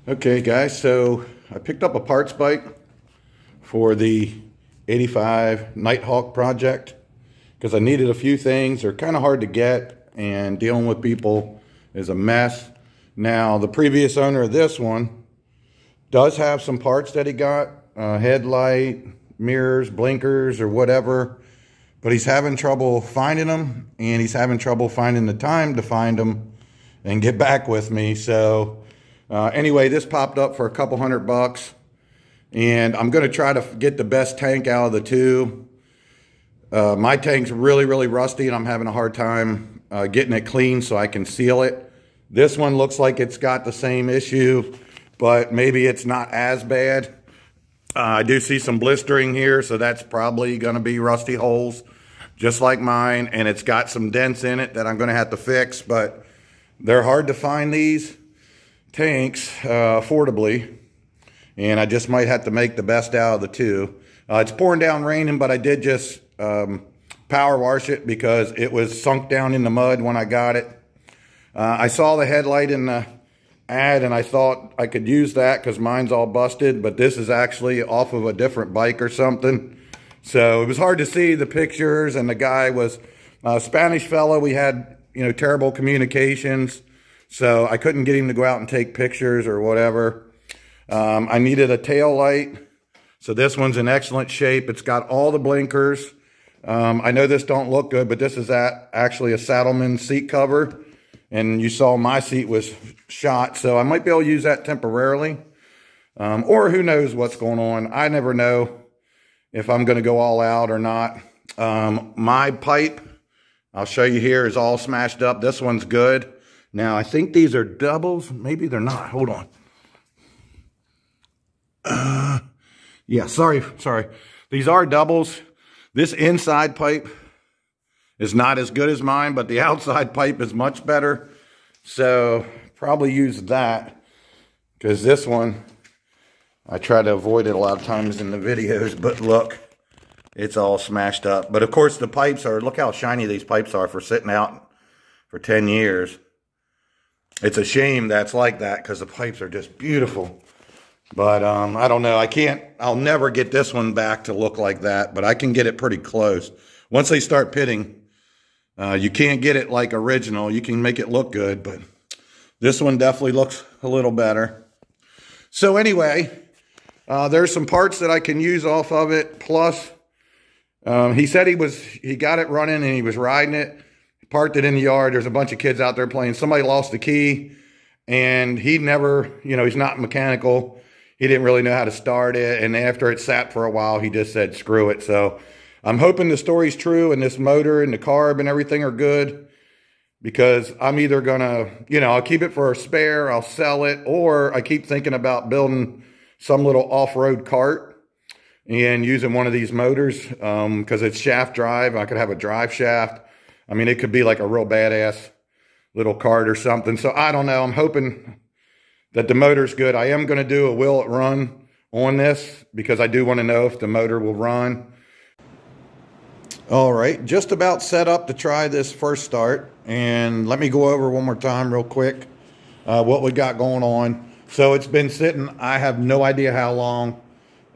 Okay guys, so I picked up a parts bike for the 85 Nighthawk project because I needed a few things. They're kind of hard to get, and dealing with people is a mess. Now, the previous owner of this one does have some parts that he got, headlight, mirrors, blinkers, or whatever, but he's having trouble finding them, and he's having trouble finding the time to find them and get back with me. So anyway, this popped up for a couple $100, and I'm going to try to get the best tank out of the two. My tank's really rusty, and I'm having a hard time getting it clean so I can seal it. This one looks like it's got the same issue, but maybe it's not as bad. I do see some blistering here, so that's probably going to be rusty holes, just like mine, and it's got some dents in it that I'm going to have to fix, but they're hard to find these tanks affordably, and I just might have to make the best out of the two. It's pouring down raining, but I did just power wash it because it was sunk down in the mud when I got it. I saw the headlight in the ad, and I thought I could use that because mine's all busted, but this is actually off of a different bike or something. So it was hard to see the pictures, and the guy was a Spanish fellow. We had, terrible communications, so I couldn't get him to go out and take pictures or whatever. I needed a tail light, so this one's in excellent shape. It's got all the blinkers. I know this don't look good, but this is actually a Saddleman seat cover, and you saw my seat was shot, so I might be able to use that temporarily. Or who knows what's going on. I never know if I'm going to go all out or not. My pipe, I'll show you here, is all smashed up. This one's good. Now, I think these are doubles. Maybe they're not. Hold on. Yeah, sorry. These are doubles. This inside pipe is not as good as mine, but the outside pipe is much better. So probably use that, because this one, I try to avoid it a lot of times in the videos, but look, it's all smashed up. But of course the pipes are, look how shiny these pipes are for sitting out for 10 years. It's a shame that's like that, because the pipes are just beautiful. But I don't know, I'll never get this one back to look like that, but I can get it pretty close. Once they start pitting, you can't get it like original. You can make it look good, but this one definitely looks a little better. So anyway, there's some parts that I can use off of it. Plus, he said he got it running and he was riding it, parked it in the yard. There's a bunch of kids out there playing. Somebody lost the key, and he never, he's not mechanical. He didn't really know how to start it. And after it sat for a while, he just said, screw it. So I'm hoping the story's true, and this motor and the carb and everything are good, because I'm either gonna, I'll keep it for a spare, I'll sell it, or I keep thinking about building some little off-road cart and using one of these motors, because it's shaft drive. I could have a drive shaft. I mean, it could be like a real badass little cart or something. So I don't know. I'm hoping that the motor's good. I am going to do a will it run on this, because I do want to know if the motor will run. All right, just about set up to try this first start. And let me go over one more time real quick what we got going on. So it's been sitting, I have no idea how long.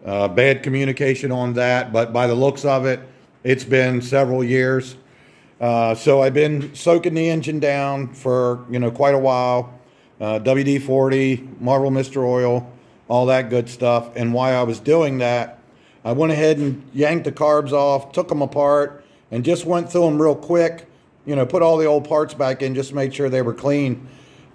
Bad communication on that, but by the looks of it, it's been several years. So I've been soaking the engine down for, quite a while. WD-40, Marvel Mr. Oil, all that good stuff. And while I was doing that, I went ahead and yanked the carbs off, took them apart, and just went through them real quick. Put all the old parts back in, just made sure they were clean.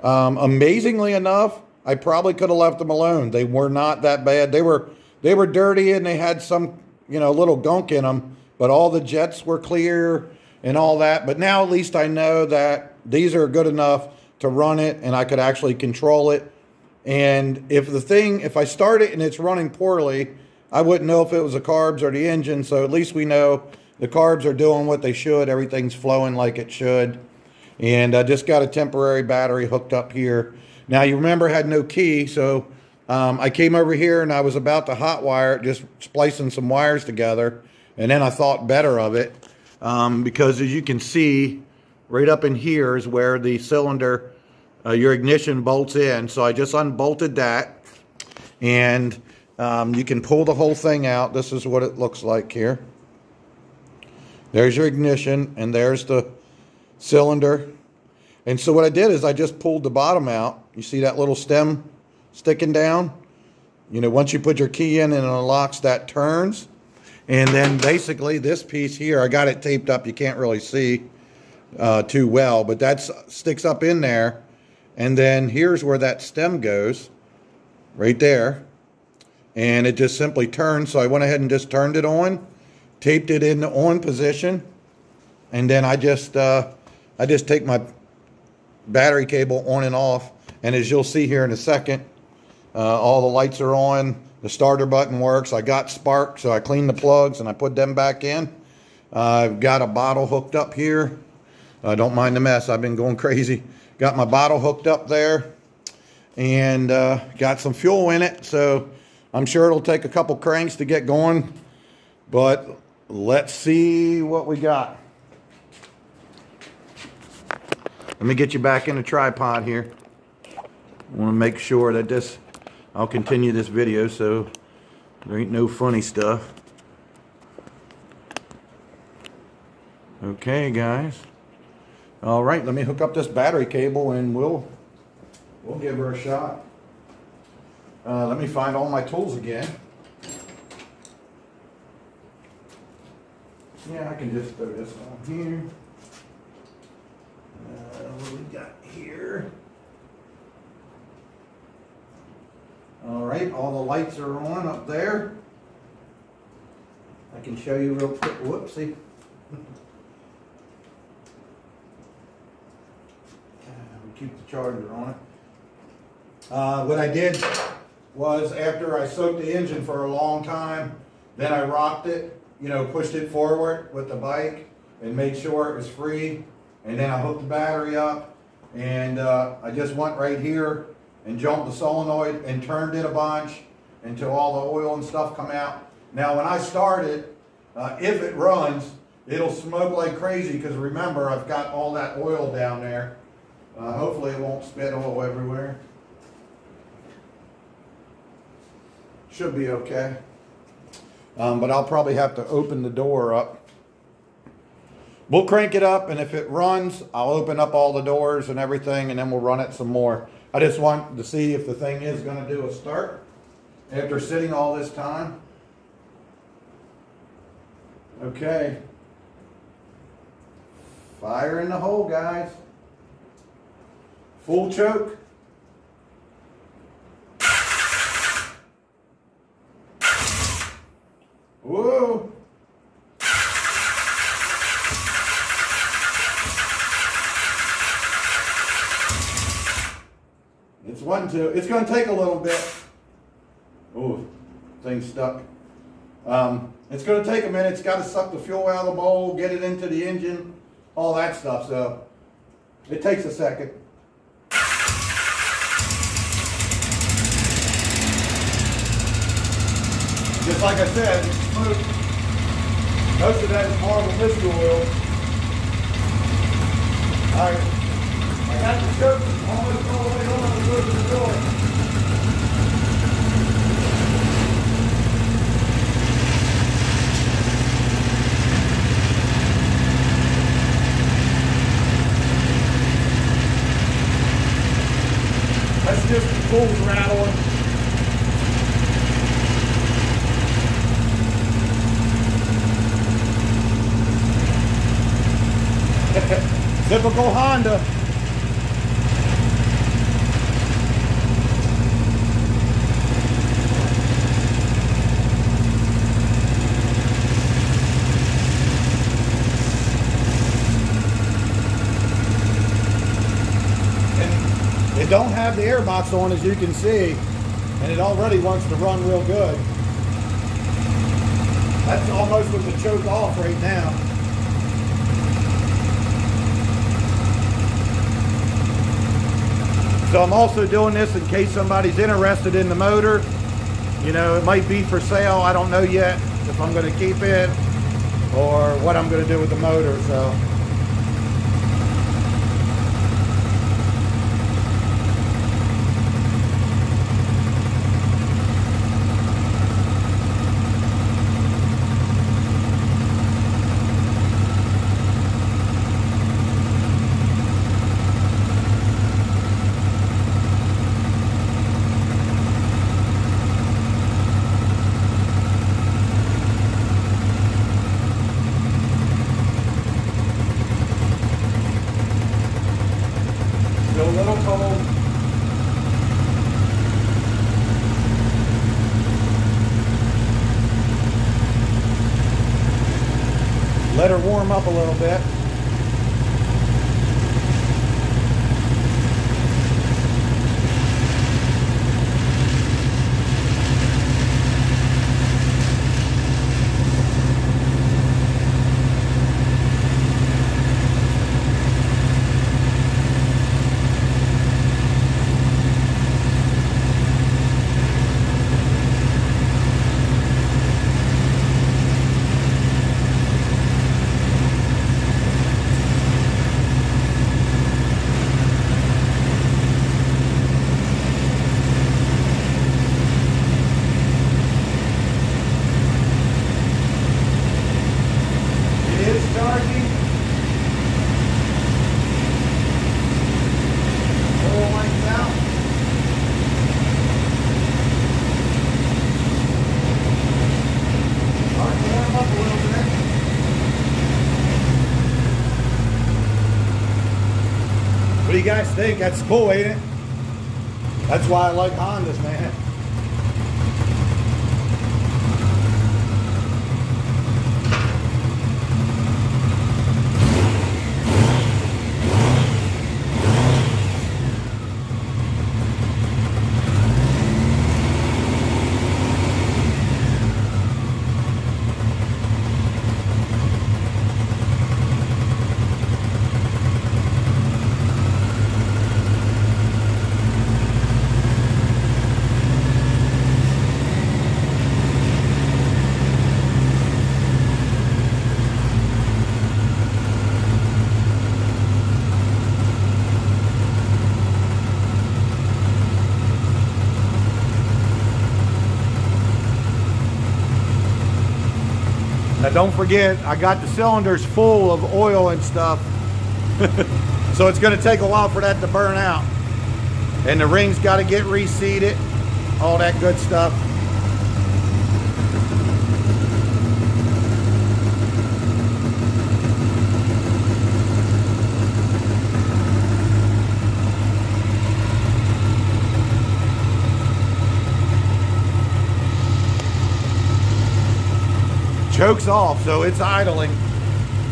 Amazingly enough, I probably could have left them alone. They were not that bad. They were dirty, and they had some, little gunk in them, but all the jets were clear and all that. But now at least I know that these are good enough to run it, and I could actually control it. And if I start it and it's running poorly, I wouldn't know if it was the carbs or the engine. So at least we know the carbs are doing what they should. Everything's flowing like it should. And I just got a temporary battery hooked up here. Now, you remember I had no key, so I came over here and I was about to hot wire it, just splicing some wires together. And then I thought better of it, because as you can see, right up in here is where the cylinder your ignition bolts in. So I just unbolted that, and you can pull the whole thing out. This is what it looks like here. There's your ignition, and there's the cylinder. And so what I did is I just pulled the bottom out. You see that little stem sticking down? You know, once you put your key in and it unlocks, that turns. And then basically this piece here, I got it taped up. You can't really see too well, but that sticks up in there. And then here's where that stem goes, right there. And it just simply turns. So I went ahead and just turned it on, taped it in the on position, and then I just take my battery cable on and off. And as you'll see here in a second, all the lights are on. The starter button works. I got spark, so I cleaned the plugs and I put them back in. I've got a bottle hooked up here. Don't mind the mess. I've been going crazy. Got my bottle hooked up there, and got some fuel in it. So I'm sure it'll take a couple cranks to get going, but let's see what we got. Let me get you back in the tripod here. I want to make sure that this, I'll continue this video so there ain't no funny stuff. Okay, guys. All right, let me hook up this battery cable and we'll give her a shot. Let me find all my tools again. Yeah, I can just throw this on here. What do we got here? All right, all the lights are on up there. I can show you real quick. Whoopsie. We keep the charger on it. What I did was, after I soaked the engine for a long time, then I rocked it, you know, pushed it forward with the bike and made sure it was free. And then I hooked the battery up, and I just went right here and jumped the solenoid and turned it a bunch until all the oil and stuff come out. Now when I start it, if it runs, it'll smoke like crazy, because remember, I've got all that oil down there. Hopefully it won't spit oil everywhere. Should be okay. But I'll probably have to open the door up. We'll crank it up, and if it runs, I'll open up all the doors and everything, and then we'll run it some more. I just want to see if the thing is going to do a start after sitting all this time. Okay. Fire in the hole, guys. Full choke. Whoa. It's one, two. It's going to take a little bit. Oh, thing's stuck. It's going to take a minute. It's got to suck the fuel out of the bowl, get it into the engine, all that stuff. So it takes a second. Just like I said, most of that is marble mystery oil. All right. I got the choke almost all the way on the roof of the door. That's just the tools rattling. Typical Honda. It don't have the airbox on, as you can see, and it already wants to run real good. That's almost with the choke off right now. So I'm also doing this in case somebody's interested in the motor. You know, it might be for sale. I don't know yet if I'm going to keep it or what I'm going to do with the motor. So Let her warm up a little bit. What do you guys think? That's cool, ain't it? That's why I like Hondas, man. Now don't forget, I got the cylinders full of oil and stuff. So it's gonna take a while for that to burn out. And the ring's gotta get reseated, all that good stuff. Choke's off, so it's idling.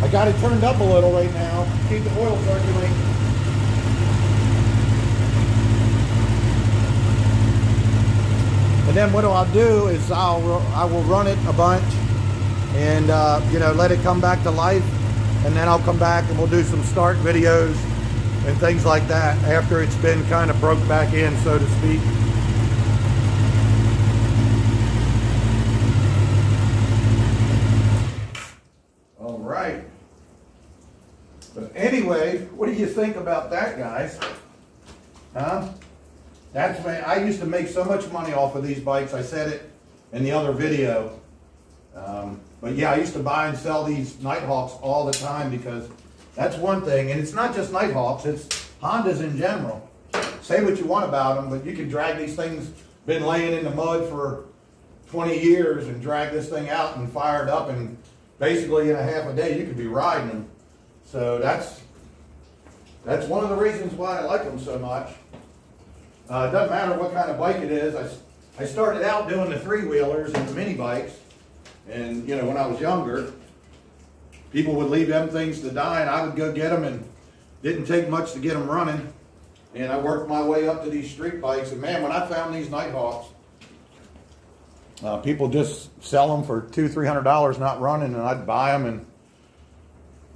I got it turned up a little right now. Keep the oil circulating. And then what I'll do is I will run it a bunch and you know, let it come back to life, and then I'll come back and we'll do some start videos and things like that after it's been kind of broke back in, so to speak. But anyway, what do you think about that, guys? Huh? That's when I used to make so much money off of these bikes. I said it in the other video. But yeah, I used to buy and sell these Nighthawks all the time, because that's one thing. And it's not just Nighthawks, it's Hondas in general. Say what you want about them, but you can drag these things, been laying in the mud for 20 years, and drag this thing out and fire it up, and basically in a half a day you could be riding them. So that's one of the reasons why I like them so much. It doesn't matter what kind of bike it is. I started out doing the three-wheelers and the mini bikes, and you know, when I was younger, people would leave them things to die, and I would go get them, and didn't take much to get them running. And I worked my way up to these street bikes, and man, when I found these Nighthawks, people just sell them for $200–300 not running, and I'd buy them and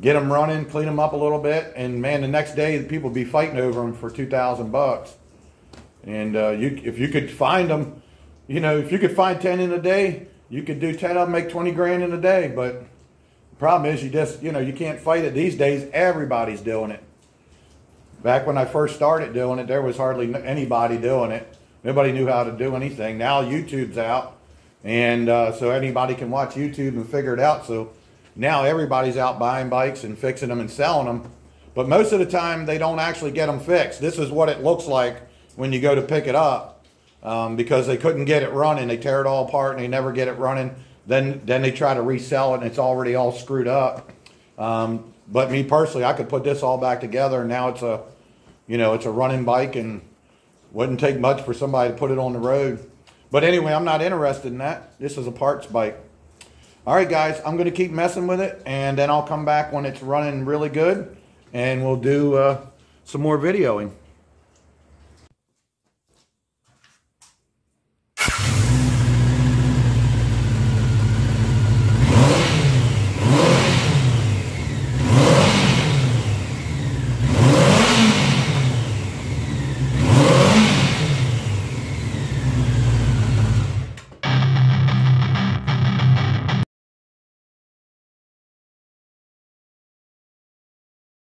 get them running, clean them up a little bit, and man, the next day people would be fighting over them for 2,000 bucks. And if you could find them, you know, if you could find 10 in a day, you could do 10 of them, make 20 grand in a day. But the problem is, you know, you can't fight it these days. Everybody's doing it. Back when I first started doing it, there was hardly anybody doing it. Nobody knew how to do anything. Now YouTube's out, and so anybody can watch YouTube and figure it out. So now everybody's out buying bikes and fixing them and selling them. But most of the time, they don't actually get them fixed. This is what it looks like when you go to pick it up, because they couldn't get it running. They tear it all apart and they never get it running. Then they try to resell it and it's already all screwed up. But me personally, I could put this all back together, and now it's a, you know, it's a running bike, and wouldn't take much for somebody to put it on the road. But anyway, I'm not interested in that. This is a parts bike. All right, guys, I'm going to keep messing with it, and then I'll come back when it's running really good, and we'll do some more videoing.